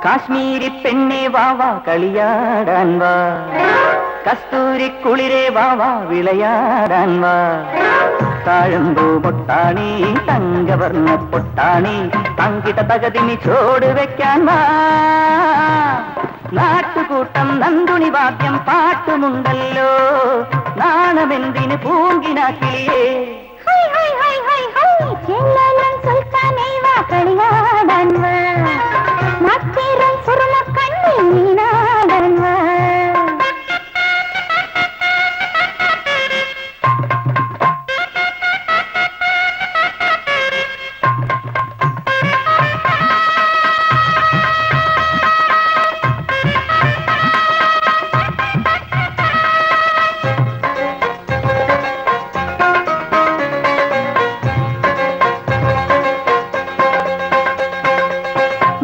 കാശ്മീരി പെണ്ണെ വാവാ കളിയാടാൻ വാ, കസ്തൂരി കുളിരെ വാവാ വിളയാടാൻ വാ. താഴമ്പൂ പൊട്ടാണി തങ്കവർണ്ണ പൊട്ടാണി തങ്കിട്ട തകതിനി ചോട് വെക്കാൻ വാ. നാട്ടുകൂട്ടം നന്ദുണി വാദ്യം പാട്ടുമുണ്ടല്ലോ, നാണമെന്തിന് പൂങ്കിനാക്കിയേ. കളിയാടാൻ വാ, മത്തേരം സുറുമ കണ്ണിൽ നീനാടാൻ വാ.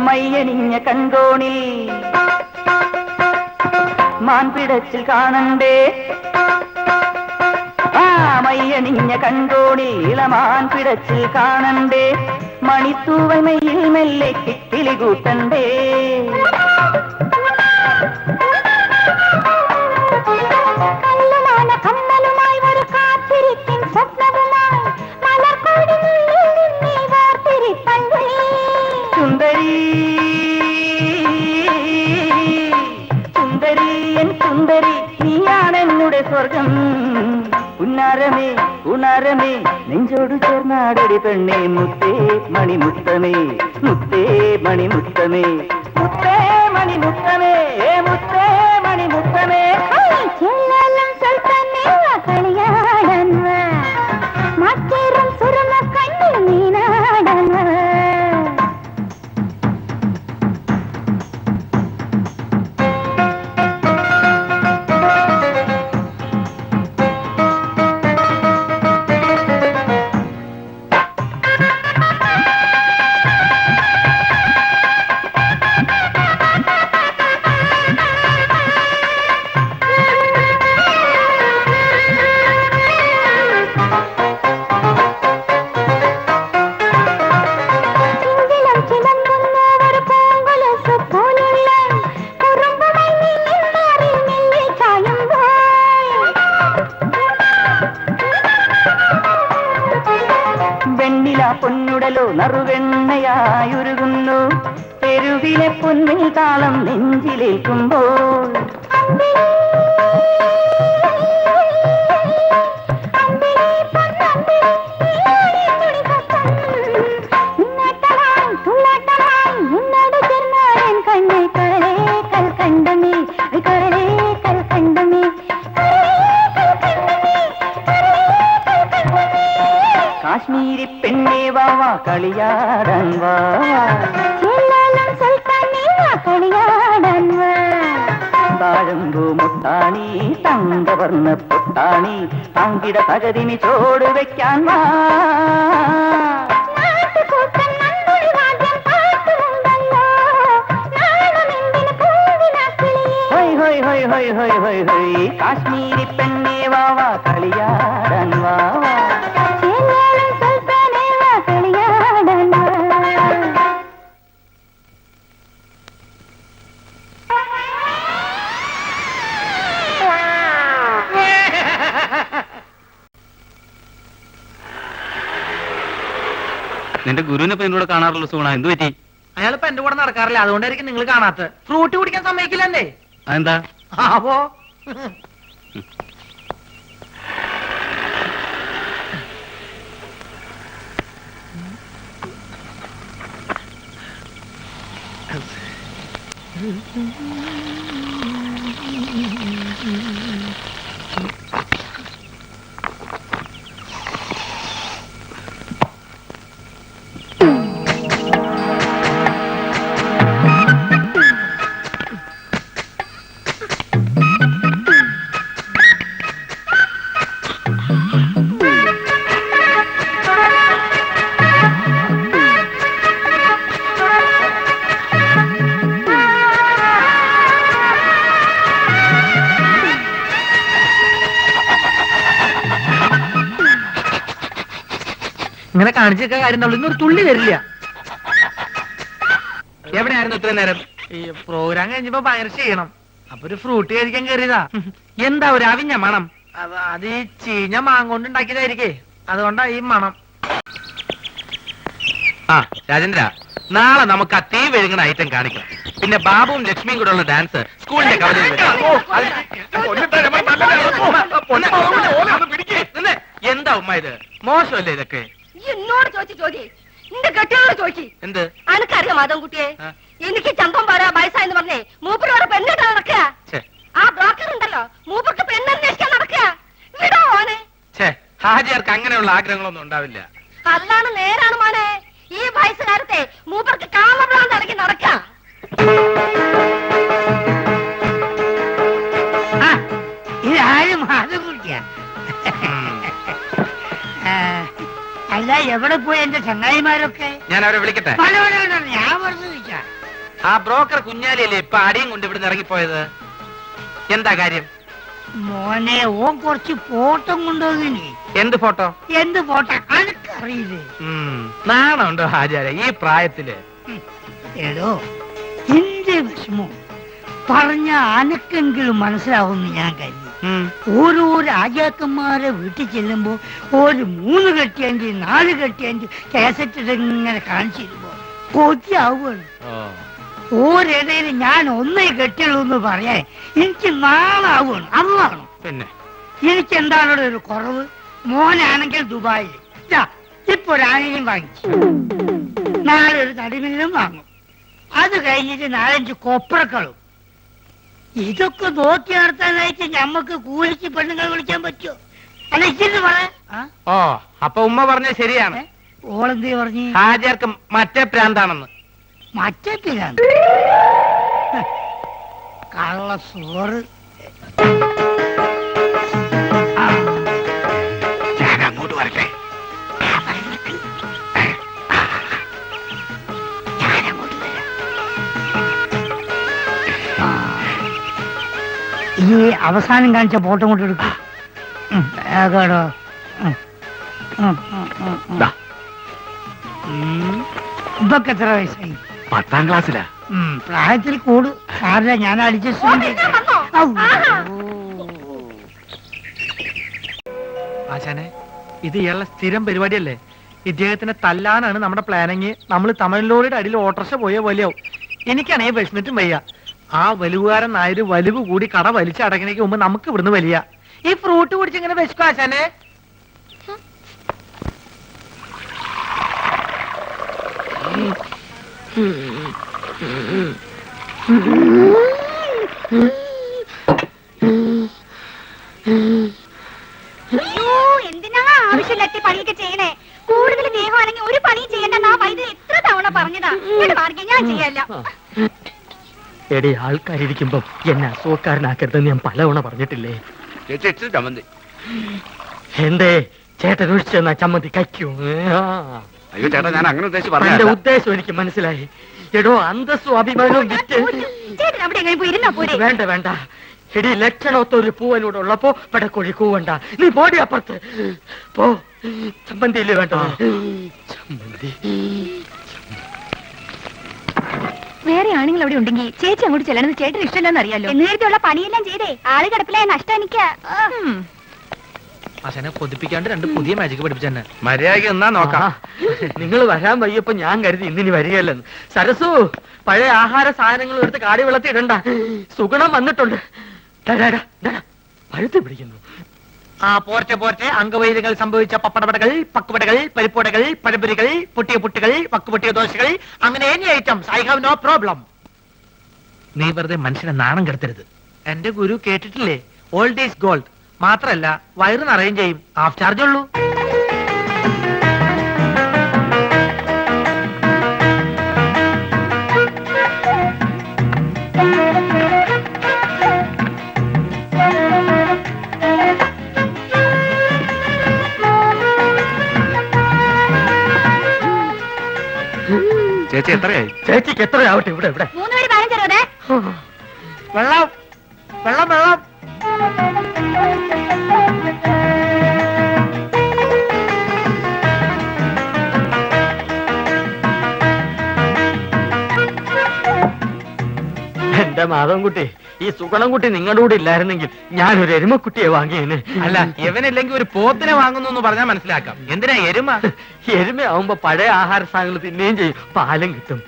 മയ്യണിഞ്ഞ കൺകോണിൽ മാൻപിടച്ചിൽ കാണണ്ടേ, ആ മയ്യണിഞ്ഞ കൺകോണിൽ ഇളമാൻ പിടച്ചിൽ കാണണ്ടേ. മണിത്തൂവമയിൽ മെല്ലെ കിക്കിളി കൂട്ടണ്ടേ. കമ്മലുമായി ഒരു കാത്തിരിക്കും സ്വപ്നവുമായി സുന്ദരി സുന്ദരി എൻ സുന്ദരി നീയാണെന്നുടെ സ്വർഗം. ഉന്നാരമേ ഉണാരമേ നെഞ്ചോട് ചേർന്നാടടി പെണ്ണേ, മുത്തേ മണിമുത്തമേ മുത്തേ മണിമുത്തമേ മുത്തേ മണിമുത്തമേ മുത്തേ മണിമുത്തമേ. കളിയാടാൻ വാ, മറ്റേറും സുറുമ കണ്ണിൽ നീനാടാൻ വാ. പൊന്നുടലോ നറുവെണ്ണയായുരുകുന്നു, തെരുവിലെ പൊന്നിൽ താളം നെഞ്ചിലേക്കുമ്പോൾ. കാശ്മീരി പെണ്ണേ വാവാ കളിയാടാൻ വാ, കളിയാടാൻ വാ. താഴമ്പൂ മുട്ടാണി തങ്കവർണ്ണ പൊട്ടാണി തങ്കിട തകതിനി ചോട് വെക്കാൻ വാ. കാശ്മീരി പെണ്ണേ വാവാ കളിയാടാൻ വാ. നിന്റെ ഗുരുവിനെ ഇപ്പൊ എന്നോട് കാണാറുള്ള സുഗുണ, എന്ത് പറ്റി? അയാളിപ്പോ എന്റെ കൂടെ നടക്കാറില്ല, അതുകൊണ്ടായിരിക്കും നിങ്ങൾ കാണാത്ത. ഫ്രൂട്ടി കുടിക്കാൻ സമ്മതിക്കില്ലേ? അതെന്താ? ആവോ ഇങ്ങനെ കാണിച്ചൊക്കെ കാര്യം ഉള്ളൂ. ഇന്നൊരു തുള്ളി വരില്ല. എവിടെയായിരുന്നു ഇത്രയും നേരം? ഈ പ്രോഗ്രാം കഴിഞ്ഞപ്പോ ഭയങ്കര ചെയ്യണം. അപ്പൊ ഒരു ഫ്രൂട്ട് കഴിക്കാൻ കയറിയതാ. എന്താ ഒരു അവിഞ്ഞ മണം? അത് ഈ ചീഞ്ഞ മാങ്ങോണ്ട് ഉണ്ടാക്കിയതായിരിക്കേ, അതുകൊണ്ടാ ഈ മണം. ആ രാജേന്ദ്ര, നാളെ നമുക്ക് ആ തീ വെഴുങ്ങണ ഐറ്റം കാണിക്കാം. പിന്നെ ബാബുവും ലക്ഷ്മിയും കൂടെ ഉള്ള ഡാൻസ് സ്കൂളിന്റെ കവലയിൽ എന്താ ഉമ്മ ഇത്? മോശമല്ലേ ഇതൊക്കെ? എന്നോട് ചോദിച്ചു നിന്റെ കെട്ടിയോട് ചോദിച്ചു. എന്ത്? അനക്കറിയാം മാധവൻകുട്ടിയെ, എനിക്ക് ചന്തം പോരാ വയസ്സായെന്ന് പറഞ്ഞേ മൂപ്പരോടെ പെണ്ണിട്ട് നടക്കുക. ആ ബ്രോക്കർ ഉണ്ടല്ലോ, മൂപ്പർക്ക് പെണ്ണന്വേഷിക്കാൻ നടക്കുക. വിടോ മോനെ. ഹാജിയാർക്ക് അങ്ങനെയുള്ള ആഗ്രഹങ്ങളൊന്നും ഉണ്ടാവില്ല. അതാണ് നേരാണ് മോനെ. ഈ വയസ്സുകാലത്തെ മൂപ്പർക്ക് കാമഭ്രാന്ത് ഇറങ്ങി നടക്ക. ഇതാരും മാധവൻകുട്ടിയാ. അല്ല, എവിടെ പോയി എന്റെ ചങ്ങായിമാരൊക്കെ? ഞാൻ അവരെ വിളിക്കട്ടെ? ഞാൻ വെറുതെ ചോദിച്ചാ. ആ ബ്രോക്കർ കുഞ്ഞാലിയല്ലേ ഇപ്പൊ അടിയും കൊണ്ട് ഇവിടുന്ന് ഇറങ്ങിപ്പോയത്? എന്താ കാര്യം? മോനെ, ഓൻ കുറച്ച് ഫോട്ടോ കൊണ്ടുവന്നിനി. എന്ത് ഫോട്ടോ? എന്ത് ഫോട്ടോ അനക്കറിയില്ലേ? നാണുണ്ടോ ഹാജാരെ ഈ പ്രായത്തില്? ഏതോ എന്റെ വിഷമോ പറഞ്ഞ അനക്കെങ്കിലും മനസ്സിലാവുമെന്ന് ഞാൻ കരുതി. ഓരോ രാജാക്കന്മാരെ വീട്ടിൽ ചെല്ലുമ്പോ ഒരു 3 കെട്ടിയഞ്ച് 4 കെട്ടിയഞ്ച് കാസറ്റ് ഇങ്ങനെ കാണിച്ചിരുമ്പോ കൊതിയാവുകയാണ്. ഓരിടയിൽ ഞാൻ ഒന്നേ കെട്ടുള്ളൂ എന്ന് പറയാൻ എനിക്ക് നാളാവുകയാണ്. അതാണ് പിന്നെ എനിക്ക് എന്താണ് ഒരു കുറവ്? മോനാണെങ്കിൽ ദുബായിൽ ഇപ്പൊ ഒരു ആനയും വാങ്ങിച്ചു, നാളെ ഒരു നടുമില്ലും വാങ്ങും. അത് കഴിഞ്ഞിട്ട് 4-5 കൊപ്രക്കളും. ഇതൊക്കെ നോക്കി നടത്താനായിട്ട് ഞമ്മക്ക് കൂലിക്ക് പെണ്ണുങ്ങൾ വിളിക്കാൻ പറ്റുമോ? അല്ല ഇച്ചിരി പറയാ. ഓ, അപ്പൊ ഉമ്മ പറഞ്ഞ ശരിയാണ്. ഓളെന്തേ പറഞ്ഞു? ഹാജർക്ക് മറ്റേ പ്രാന്താണെന്ന്. മറ്റേ പിരാന്ത് കള്ള സോറ്. ഞാൻ അങ്ങോട്ട് വരട്ടെ. ഈ അവസാനം കാണിച്ച ഫോട്ടോ കൊണ്ട് എടുക്കും. ഇതൊക്കെ എത്ര വയസ്സായി? 10ാം ക്ലാസ്സിലാ. പ്രായത്തിൽ കൂടു സാറില്ല, ഞാൻ അഡ്ജസ്റ്റ്. ആശാനെ, ഇത് ഇയാളുടെ സ്ഥിരം പരിപാടിയല്ലേ? ഇദ്ദേഹത്തിനെ തല്ലാനാണ് നമ്മുടെ പ്ലാനിങ്. നമ്മൾ തമിഴിലോടെ അടിയിൽ ഓട്ടർഷ പോയ വലിയാവും. എനിക്കാണെങ്കിൽ വിഷമിട്ടും വയ്യ. ആ വലുവുകാരൻ നായര് വലിവ് കൂടി കട വലിച്ചടക്കണേക്ക് മുമ്പ് നമുക്ക് ഇവിടുന്ന് വലിയ. ഈ ഫ്രൂട്ട് കുടിച്ചിങ്ങനെ വിശക്കും ആശാനെ. എന്തിനാ ആവശ്യമില്ലാത്ത പണിയൊക്കെ ചെയ്യണേ? കൂടുതൽ ദേഹമാണെങ്കിൽ ഒരു പണിയും ചെയ്യണ്ട. ആ വൈദ്യുതി എത്ര തവണ പറഞ്ഞതാ. ഞാൻ ചെയ്യല്ല. എടി, ആൾക്കാരിയ്ക്കുമ്പോ എന്നെ അസുഖക്കാരനാക്കരുതെന്ന് ഞാൻ പലവണ പറഞ്ഞിട്ടില്ലേ? ചമ്മന്തി എന്തേ ചേട്ടൻ ഒഴിച്ചെന്നാ ചമ്മന്തി കഴിക്കൂ? അയ്യോ ചേട്ടാ, ഞാൻ അങ്ങനെ ഉദ്ദേശിച്ച് എന്റെ പറഞ്ഞ ഉദ്ദേശം എനിക്ക് മനസ്സിലായി. എടോ, അന്തസ്സും അഭിമാനവും വിറ്റ് അവിടെ എങ്ങനെ പോയി ഇരുന്നാ പോരെ? വേണ്ട വേണ്ട. എടി, ലക്ഷണമൊത്ത ഒരു പൂവനോട് ഉള്ളപ്പോ പടക്കോഴി കൂവണ്ട. നീ പോടി അപ്പുറത്ത് പോ. ചമ്മന്തിയില്ലേ വേണ്ട? ചമ്മന്തി വേറെ ആണുങ്ങൾ അവിടെ ഉണ്ടെങ്കിൽ ചേച്ചി അങ്ങോട്ട് ചെല്ലണമെന്ന് ചേട്ടന് ഇഷ്ടമല്ലെന്ന് അറിയാലോ. നേരത്തെയുള്ള പണിയെല്ലാം ചെയ്തേ ആള് കിടപ്പിലായ നഷ്ടം എനിക്ക്. ആശാനെ കൊതിപ്പിക്കാണ്ട് 2 പുതിയ മാജിക് പഠിപ്പിച്ചെന്നെ. മര്യാദയ്ക്ക് എന്നാ നോക്കാം. നിങ്ങൾ വരാൻ വയ്യപ്പോ ഞാൻ കരുതി ഇന്നിനി വരികയല്ലെന്ന്. സരസു, പഴയ ആഹാര സാധനങ്ങൾ എടുത്ത് കാടി വെള്ളത്തിൽ ഇടണ്ട. സുഗുണം വന്നിട്ടുണ്ട്. പഴുത്ത് പിടിക്കുന്നു. ആ പോർട്ടെ പോർട്ടെ. അംഗവൈദ്യങ്ങൾ സംഭവിച്ച പപ്പടപടകൾ, പക്കുപടകൾ, പരിപ്പുടകൾ, പഴപുരികൾ, പൊട്ടിയ പുട്ടുകൾ, വക്കുപൊട്ടിയ ദോശകൾ, അങ്ങനെ any items. I have no problem. നീ വെറുതെ മനുഷ്യനെ നാണം കെടുത്തരുത്. എന്റെ ഗുരു കേട്ടിട്ടില്ലേ, ഓൾഡ് ഈസ് ഗോൾഡ്. മാത്രല്ല വയറ് നിറയും ചെയ്യും. ഹാഫ് ചാർജ് ഉള്ളൂ. ചേച്ചി എത്രയായി? ചേച്ചിക്ക് എത്രയാവട്ടെ? ഇവിടെ ഇവിടെ 3 പേര് 15 രൂപ. വെള്ളം വെള്ളം വെള്ളം. എന്റെ മാധവൻകുട്ടി, ഈ സുഗണൻകുട്ടി നിങ്ങളുടെ കൂടെ ഇല്ലായിരുന്നെങ്കിൽ ഞാനൊരു എരുമക്കുട്ടിയെ വാങ്ങിയേനെ. അല്ല, ഇവനില്ലെങ്കിൽ ഒരു പോത്തിനെ വാങ്ങുന്നു എന്ന് പറഞ്ഞാൽ മനസ്സിലാക്കാം. എന്തിനാ എരുമ? എരുമയാവുമ്പോ പഴയ ആഹാര സാധനങ്ങൾ തിന്നുകയും ചെയ്യും, പാലും കിട്ടും.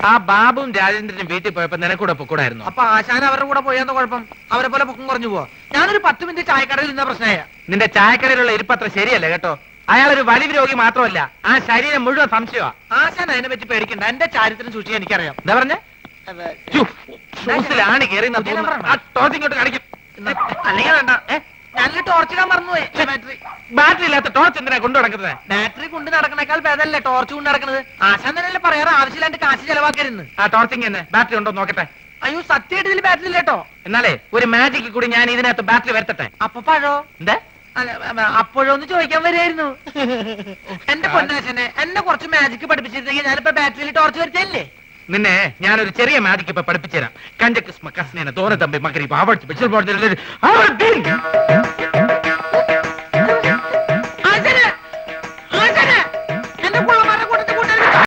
ആ ബാബുവും രാജേന്ദ്രനും വീട്ടിൽ പോയപ്പോ നിനക്കൂടെ പൊക്കൂടായിരുന്നു. അപ്പൊ ആശാൻ അവരുടെ കൂടെ പോയാന്ന് കുഴപ്പം? അവരെ പോലെ പൊക്കം കുറഞ്ഞു പോവാ. ഞാനൊരു 10 മിനിറ്റ് ചായക്കടയിൽ നിന്ന പ്രശ്നമായ. നിന്റെ ചായക്കടയിലുള്ള ഇരിപ്പത്ര ശരിയല്ല കേട്ടോ. അയാളൊരു വലിവ് രോഗി മാത്രമല്ല, ആ ശരീരം മുഴുവൻ സംശയമാ. ആശാൻ അതിനെ പറ്റി പേടിക്കണ്ട. എന്റെ ചാരിത്രം സൂക്ഷിക്കാൻ എനിക്കറിയാം. എന്താ പറഞ്ഞേ? ഷൂസിലാണ് കയറി ടോർച്ചിങ്ങോട്ട് കാണിക്കും. അല്ലെങ്കിൽ വേണ്ട. ഞാനൊരു ടോർച്ചിടാൻ മറന്നുപോയി. ബാറ്ററി ബാറ്ററി ഇല്ലാത്ത ടോർച്ച് എന്തിനാ കൊണ്ടു നടക്കുന്നത്? ബാറ്ററി കൊണ്ട് നടക്കണേക്കാൾ ഭേദമല്ലേ ടോർച്ച് കൊണ്ട് നടക്കുന്നത്? ആശാൻ തന്നെയല്ലേ പറയാറ് ആവശ്യമില്ലാണ്ട് കാശ് ചെലവാക്കരുന്ന്. ആ ടോർച്ചിങ് തന്നെ ബാറ്ററി ഉണ്ടോ നോക്കട്ടെ. അയ്യോ സത്യമായിട്ട് ഇതിൽ ബാറ്ററി ഇല്ലേട്ടോ. എന്നാലേ ഒരു മാജിക്ക് കൂടി ഞാൻ ഇതിനകത്ത് ബാറ്ററി വരുത്തട്ടെ. അപ്പൊ പഴോ? എന്താ അപ്പോഴൊന്ന് ചോദിക്കാൻ വരായിരുന്നു. എന്റെ പൊന്നാശനെ, എന്നെ കുറച്ച് മാജിക് പഠിപ്പിച്ചിരുന്നെങ്കിൽ ഞാനിപ്പോ ബാറ്ററിയിൽ ടോർച്ച് വരുത്തല്ലേ. നിന്നെ ഞാനൊരു ചെറിയ മാജിക്ക് ഇപ്പൊ പഠിപ്പിച്ചുതരാം. കഞ്ചക്കിസ്മ കസ്നേന തോന തമ്പി മകരി